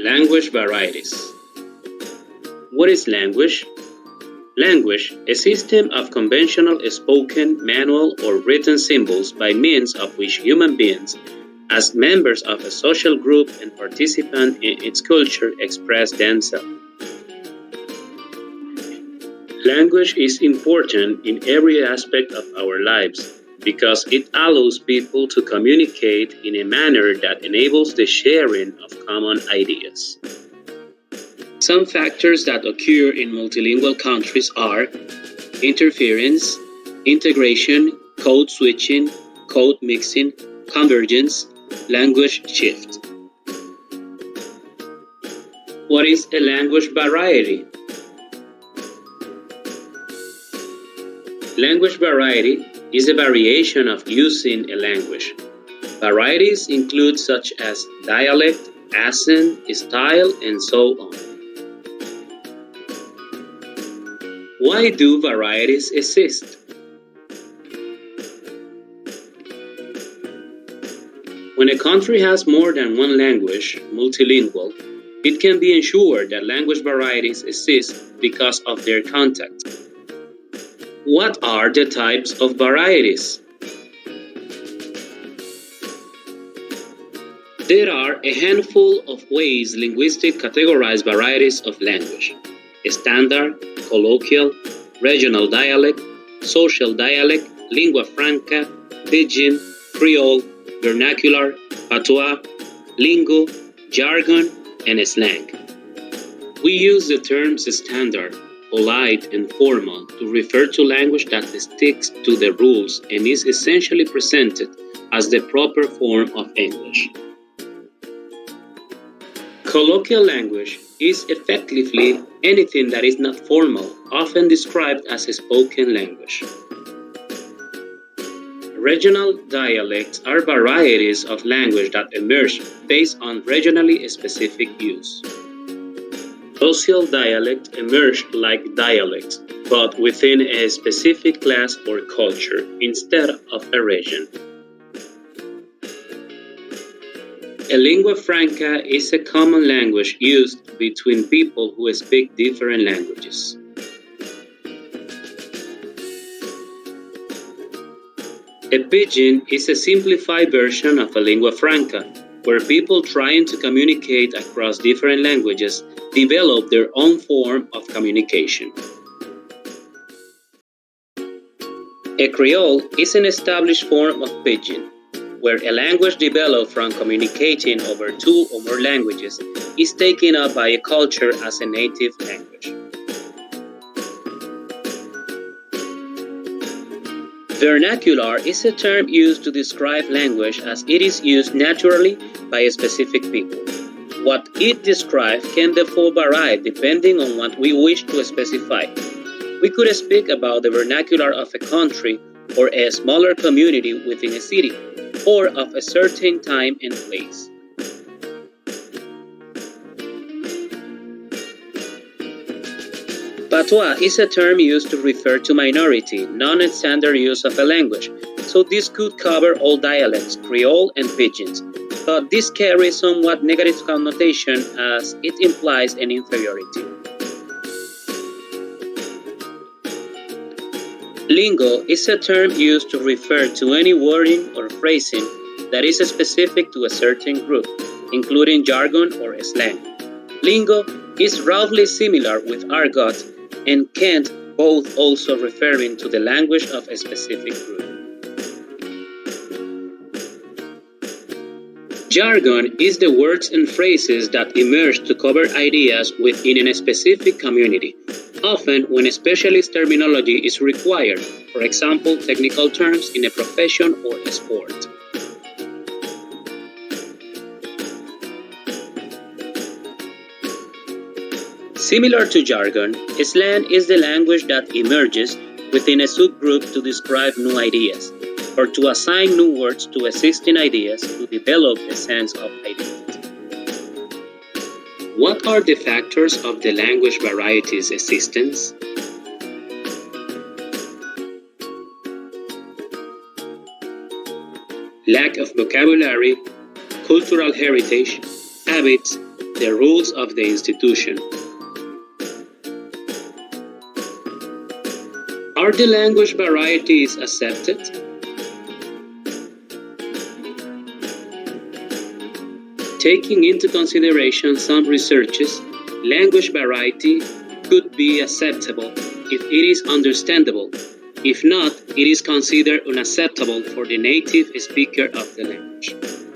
Language varieties. What is language? Language, a system of conventional spoken, manual, or written symbols by means of which human beings, as members of a social group and participant in its culture, express themselves. Language is important in every aspect of our lives because it allows people to communicate in a manner that enables the sharing of common ideas. Some factors that occur in multilingual countries are interference, integration, code switching, code mixing, convergence, language shift. What is a language variety? Language variety is a variation of using a language. Varieties include such as dialect, accent, style, and so on. Why do varieties exist? When a country has more than one language, multilingual, it can be ensured that language varieties exist because of their content. What are the types of varieties? There are a handful of ways linguists categorize varieties of language: standard, colloquial, regional dialect, social dialect, lingua franca, pidgin, creole, vernacular, patois, lingo, jargon, and slang. We use the terms standard, polite, and formal to refer to language that sticks to the rules and is essentially presented as the proper form of English. Colloquial language is effectively anything that is not formal, often described as a spoken language. Regional dialects are varieties of language that emerge based on regionally specific use. Social dialect emerge like dialects, but within a specific class or culture instead of a region. A lingua franca is a common language used between people who speak different languages. A pidgin is a simplified version of a lingua franca, where people trying to communicate across different languages develop their own form of communication. A creole is an established form of pidgin, where a language developed from communicating over two or more languages is taken up by a culture as a native language. Vernacular is a term used to describe language as it is used naturally by specific people. What it describes can therefore vary depending on what we wish to specify. We could speak about the vernacular of a country or a smaller community within a city, or of a certain time and place. Patois is a term used to refer to minority, non-standard use of a language, so this could cover all dialects, Creole and Pidgins, but this carries somewhat negative connotation as it implies an inferiority. Lingo is a term used to refer to any wording or phrasing that is specific to a certain group, including jargon or slang. Lingo is roughly similar with argot and cant, both also referring to the language of a specific group. Jargon is the words and phrases that emerge to cover ideas within a specific community, often when specialist terminology is required, for example, technical terms in a profession or a sport. Similar to jargon, slang is the language that emerges within a subgroup to describe new ideas, or to assign new words to existing ideas to develop a sense of identity. What are the factors of the language variety's existence? Lack of vocabulary, cultural heritage, habits, The rules of the institution. Are the language varieties accepted? Taking into consideration some researches, language variety could be acceptable if it is understandable. If not, it is considered unacceptable for the native speaker of the language.